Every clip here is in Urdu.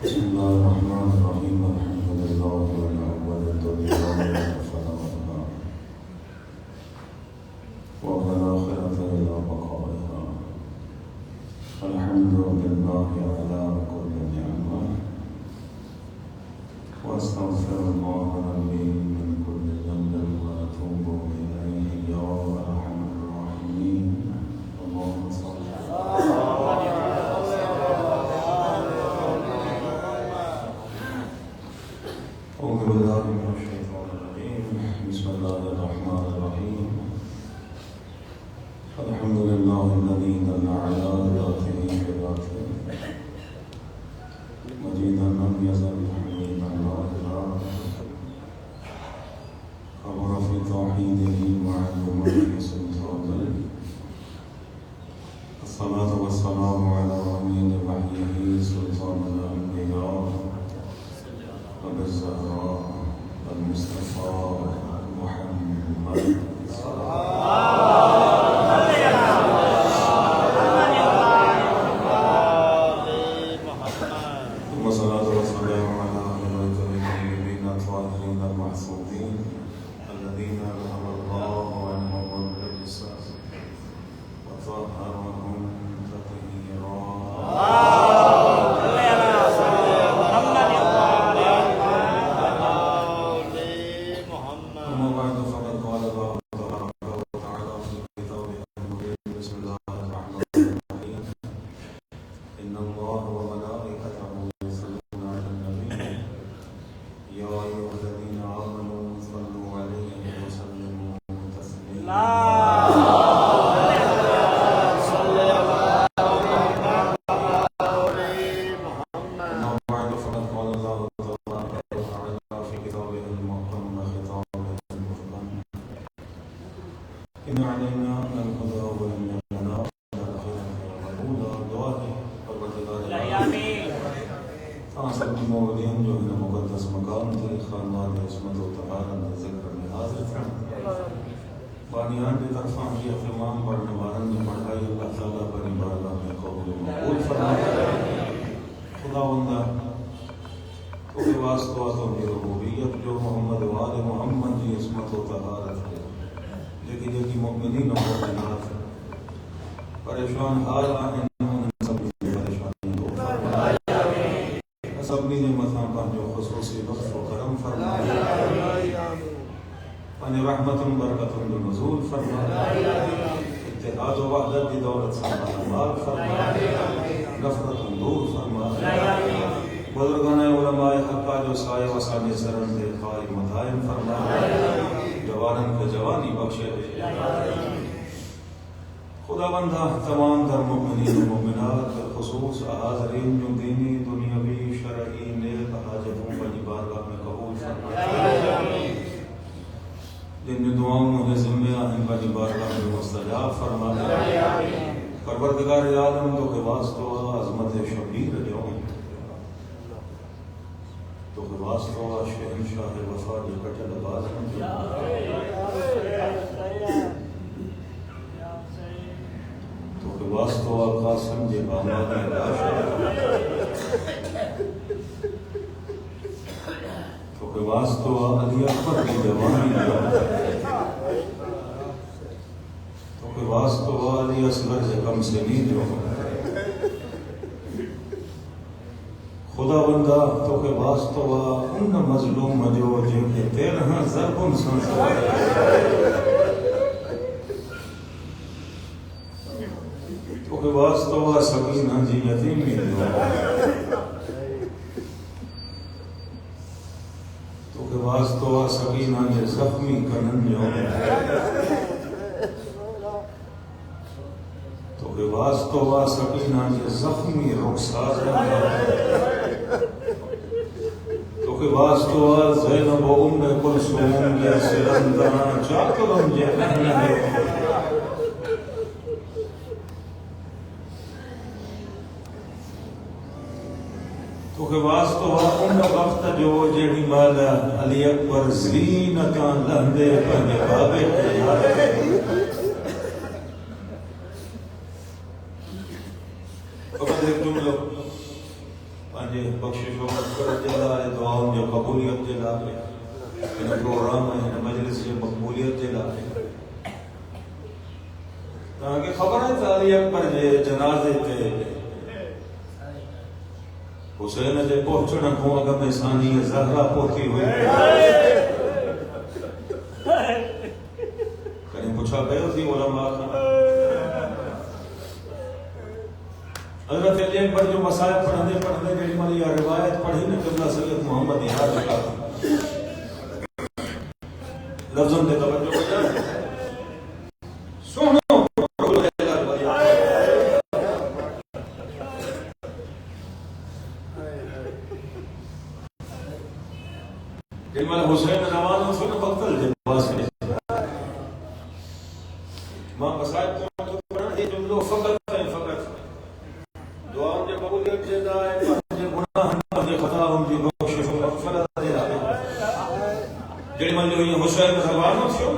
بسم الله الرحمن الرحيم الحمد لله على أول الدنيا وفنائها وعلى الآخرة إلى بقائها الحمد لله على كل نعمة وأستغفر الله ربي من كل ذنب وأتوب إليه يا أرحم الراحمين اللهم صل أعوذ بالله من الشيطان الرجيم بسم الله الرحمن الرحيم الحمد لله الذي دل على ذاته بذاته مجيدا لم يزل حميدا لا إله خبر في توحيده معلوما في سلطانه الصلاة والسلام على أمين وحيه سلطان الأنبياء وبالزهراء المصطفى محمد ثم صلاة والسلام على أهل بيته الطيبين الطاهرين المعصومين الذين أذهب الله عنهم الرجس وطهرهم تطهيرا بانیان کی طرفاں کی اقتمام پڑھنے والوں کی پڑھائی اللہ تعالیٰ پر عبادت میں قبول مقبول فرمائے خداوندہ تو کے واسطہ تو کی ربوبیت جو محمد وآل محمد کی عصمت و طہارت ہے لیکن جو کی مؤمنین و مؤمنات پریشان حال آئیں انہوں نے سب کی پریشانی دو فرمائے سب نے نعمتوں کا جو خصوصی لطف و کرم فرمائے ان رحمت برکت نزول فرمائے اتحاد و وحدت کی دولت سے مال فرمائے نفرت دور فرمائے بزرگان علماء حقہ جو سائے وسانی سرن دے قائم مدائم فرمائے جوانن کو جوانی بخشے خدا بندہ تمام در مؤمنین و مؤمنات خصوص حاضرین جو دینی دنیاوی شرعی نیک حاجتوں پر بارگاہ میں قبول فرمائے جن دعاؤں میں ذمہ ان پر بارگاہ میں مستجاب فرمائے پروردگار عالم تو کے واسطہ عظمت شبیر جو تو کے واسطہ شہنشاہ وفا جو کٹل بازم تو کے واسطہ قاسم جی آماد علاش تو کے واسطہ علی اکبر کی جوانی تو کے واسطہ علی اصغر سے کم سنی جو خدا بندہ تو کے واسطہ ان مظلوم جو جن کے تیرہ ضربن سنسوائے تو کے واسطہ سکینہ جی یتیمی جو تو کے واسطہ سکینہ جی زخمی کنن جو تو کے واسطہ سکینہ جی زخمی رخسار تو کے واسطہ زینب و ام کلثوم جی سرندہ چاکرم جی اہنے تو کے واسطہ ان وقت جو جڑی مالا علی اکبر زینتاں لہندے پہنے بابے جی بخشش و مغفرت جے لائے دعاؤں جو قبولیت جے لائے ان پروگرام ہے مجلس جو مقبولیت جے لائے تاکہ خبر ہے تعالی اکبر جے جنازے تے حسین جے پہنچنا کو اگر میں ثانی زہرا پہنچی ہوئی کہیں پوچھا گئے تھی علماء کا حضرت علی اکبر جو مسائل پڑھنے جڑی مالی روایت پڑھی نے قبلہ سید محمد یاد کا لفظوں تے توجہ ہو جائے سنو جن میں حسین روان ہو سن بقتل جن واسطے ماں مسائل کو پڑھنا یہ جملوں فقط ہے فقط دعاؤں جو قبولیت سے دائے جو گناہ جو خطا ہم جو بخشش و مغفرت دے دائے جن میں جو یہ حسین روان ہو سن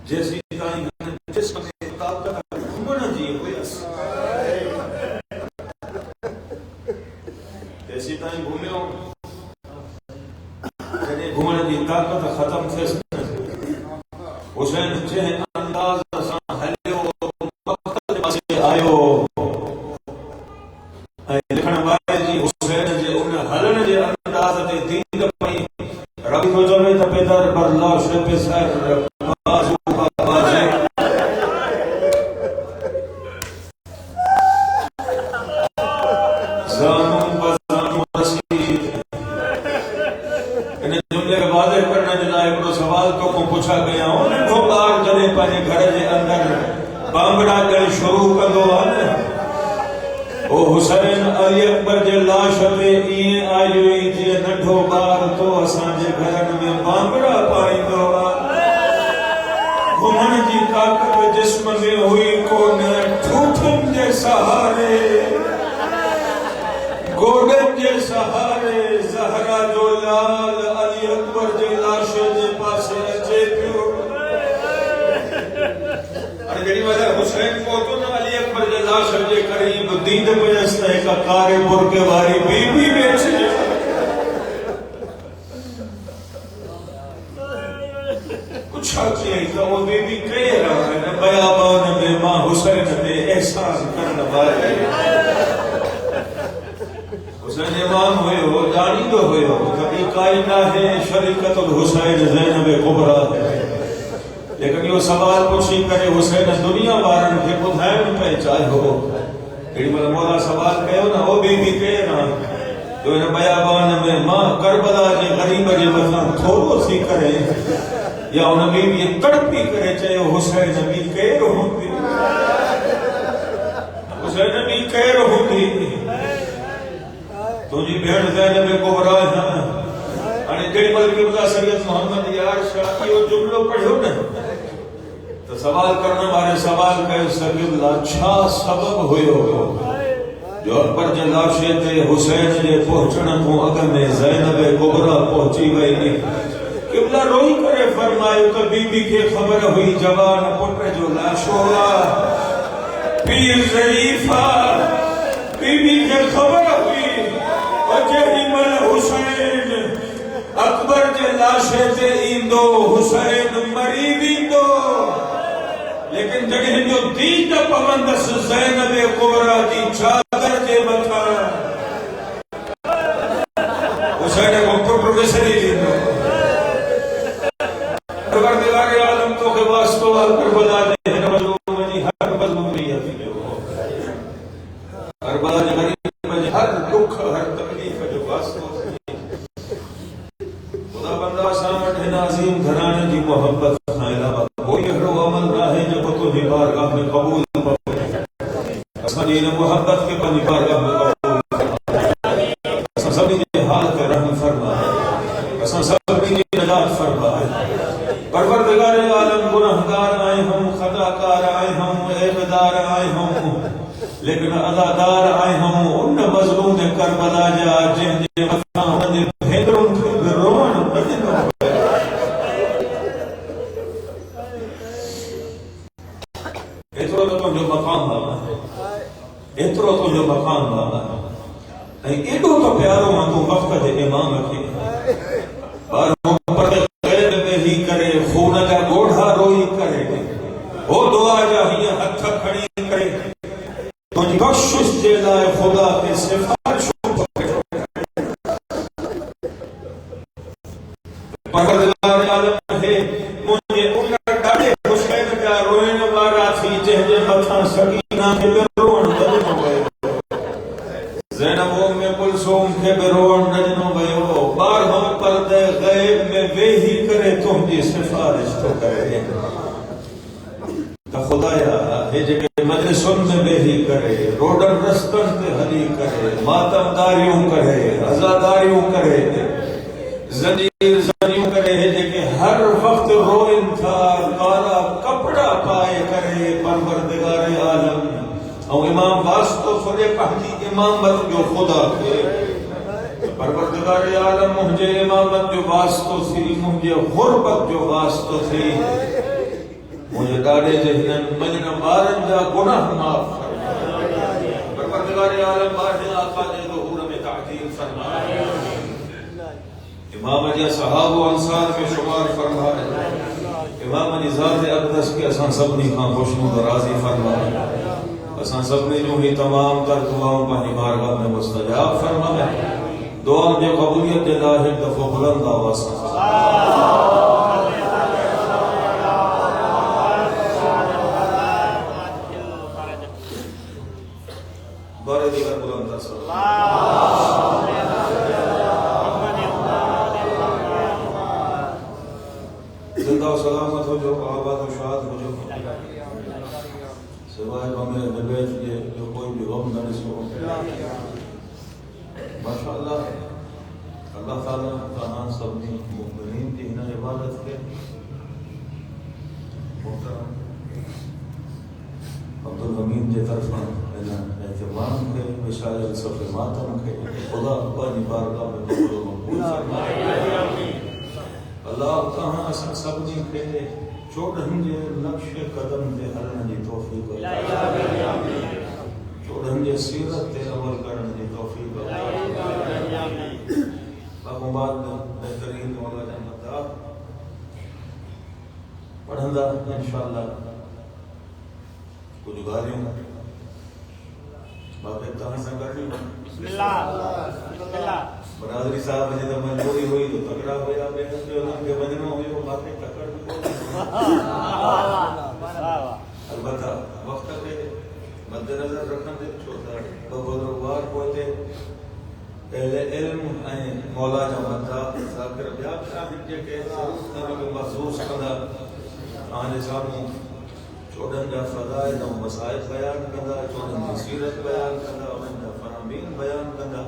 جیسی تائیں جسم کے طاقت گھومنا جی ہوئی اس ایسی تائیں گھومے ہو یعنی گھومنے کی طاقت ختم تھے حسین چھے انداز سان ہلیو مقتل پاسے آئیو لکھن بارے جی حسین جے انہیں ہلن جے انداز تے دین پئی ربی تو جوے تا پیدر برلاش پہ سر بازو بازے زانوں بزانوں رسید انہیں جملے کے واضح کرنا جنائے بڑو سوال تو کو پوچھا گیا انہیں بھوکار جنے پانے گھر جے اندر بامبڑا کر شروع کر دو آنے او حسین علی اکبر جے لاش پہ این آئیوئی جے نڈھو بار تو اسان جے گھرن میں بامبڑا پائیں دو گھومن جی طاقت جسم میں ہوئی کون ٹھوٹن جے سہارے گوڑن جے سہارے زہرا جو لال علی اکبر جے لاشے جے پاسے اچے پیو اور جڑی وجہ حسین کو تو نہ علی اکبر جے لاشے جے قریب دید پجستا ہے کا کارے بور کے باری بی بی بیچے کچھ آتی ہے کہ وہ بی بی کہہ رہا ہے بیابان میں ماں حسین دے احسان کرنا بارے حسین امام ہوئے ہو جانی تو ہوئے ہو کبھی کائنہ ہے شریکت الحسین زینب کبرا ہے لیکن یہ سوال پوچھی کرے حسین دنیا بارن کے بدھائن پہ چاہے ہو ایڈی مطلب مولا سوال کہے ہو نا وہ بی بی کہے نا جو انہیں بیابان میں ماں کربلا جے غریب جے مطلب تھوڑو سی کرے یا انہیں بی بی تڑپی کرے چاہے حسین نبی کہے رہوں گی حسین نبی کہے رہوں گی تو جی بھیڑ زینب کبرا ہے انہیں جڑی بلکہ بتا سید محمد یار شاہی وہ جملوں پڑھو نا تو سوال کرنے والے سوال کہے سید اللہ چھا سبب ہوئے ہو جو اکبر جے لاشے تے حسین جے پہنچنا کو اگر میں زینب کبرا پہنچی گئی قبلہ روئی کرے فرمائے تو بی بی کے خبر ہوئی جوان پٹر جو لاشوڑا پیر ضعیفہ بی بی کے خبر ہوئی وجہ من حسین اکبر جے لاشے تے ایندو حسین مریب ایندو لیکن جگہ جو دید پوندس زینب کبرا دی چادر جے مطا حسین کو پروفیسری ایندو پروردگار عالم تو کے واسطو کربلا دے مظلوم جی ہر مظلومیت کربلا جی غریب جی ہر دکھ ہر تکلیف جو واسطو خدا بندہ سامت ہے نازیم گھرانے جی محبت خائلہ کوئی اہرو عمل راہ جو تو ہی بارگاہ میں قبول اسمانین محبت کے پنی بارگاہ میں قبول اسان سبھی نے حالت رحم فرمائے اسان سبھی نے نجات فرمائے پروردگار عالم گناہگار آئے ہم خطاکار آئے ہم عیبدار آئے ہم لیکن عزادار آئے ہم ان مظلوم کربلا جا جن جے وفاں نے بھیدروں کے روان بدنوں اترو تو جو مقام ہے تو پیاروں ہاں تو وقت دے امام کے باروں پر غیب میں ہی کرے خون جا گوڑھا روئی کرے وہ دعا جاہیے ہتھ کھڑی کرے تجھ بخشش دے لائے خدا کے سفارش پروردگار عالم ہے مجھے انہا ڈاڑے حسین کا روئن وارا تھی جہجے متھا سکینہ کے برون دجنو گئے زینب میں کلثوم کے برون دجنو گئے بار ہم پردے غیب میں وہی کرے تم جی سفارش تو کرے تا خدایا ہے جگہ مجلسن میں وہی کرے روڈن رستن تے حلی کرے ماتم داریوں کرے عزاداریوں کرے زنجیر زنجیوں کرے ہے کہ ہر وقت روئن تھا کالا کپڑا پائے کرے پروردگار عالم اور امام واسطو سنے پہنی امامت جو خدا کے پروردگار عالم مجھے امامت جو واسطو تھی مجھے غربت جو واسطو تھی مجھے ڈاڑے جہنن مجھے بارن جا گناہ معاف پروردگار عالم بارن آقا نے ظہور میں تعدیل فرمائے امام علی صحاب و انصار میں شمار فرمائے امام علی ذات اقدس کے اساں سبنی خان خوشنود راضی فرمائے اساں سبنی جو ہی تمام تر دعاؤں پہنی بارگاہ میں مستجاب فرمائے دعاؤں جو قبولیت دے لاہر دفع بلند آواز بارے دیگر بلند زندہ و سلامت ہو جو آباد و شاد ہو جو سوائے ہمیں نبیت یہ جو کوئی بھی غم نہ نسو ماشاءاللہ اللہ تعالیٰ تاہاں سبنی مؤمنین کی ہنا عبادت کے محترم عبدالحمید کے طرفاں اعتمام کے بشایر صفر ماتم کے خدا اپنی بارگاہ میں قبول و مقبول فرمائے اللہ تاہاں اساں سبنی کے چوڑھن جے نقش قدم دے ہلن جی توفیق چوڑھن جے سیرت تے عمل کرن جی توفیق باقومات بہترین مولا جنتا پڑھندہ انشاءاللہ کچھ گالیوں باقی تاہاں سے کر لی بسم اللہ برادری صاحب نے جب مجبوری ہوئی تو تکڑا ہویا بے حد جو ان کے مجنوں ہوئی وہ باقی تکڑ البتہ وقت کے مد نظر رکھن دے چھوٹا بزرگوار پہنچے اہل علم ہیں مولا جمعتا ذاکر بیاب شاہد جے کے ضرور محسوس کردہ آنے ساموں چوڑن جا فضائل و مسائل بیان کردہ چوڑن جا سیرت بیان کردہ ان جا فرامین بیان کردہ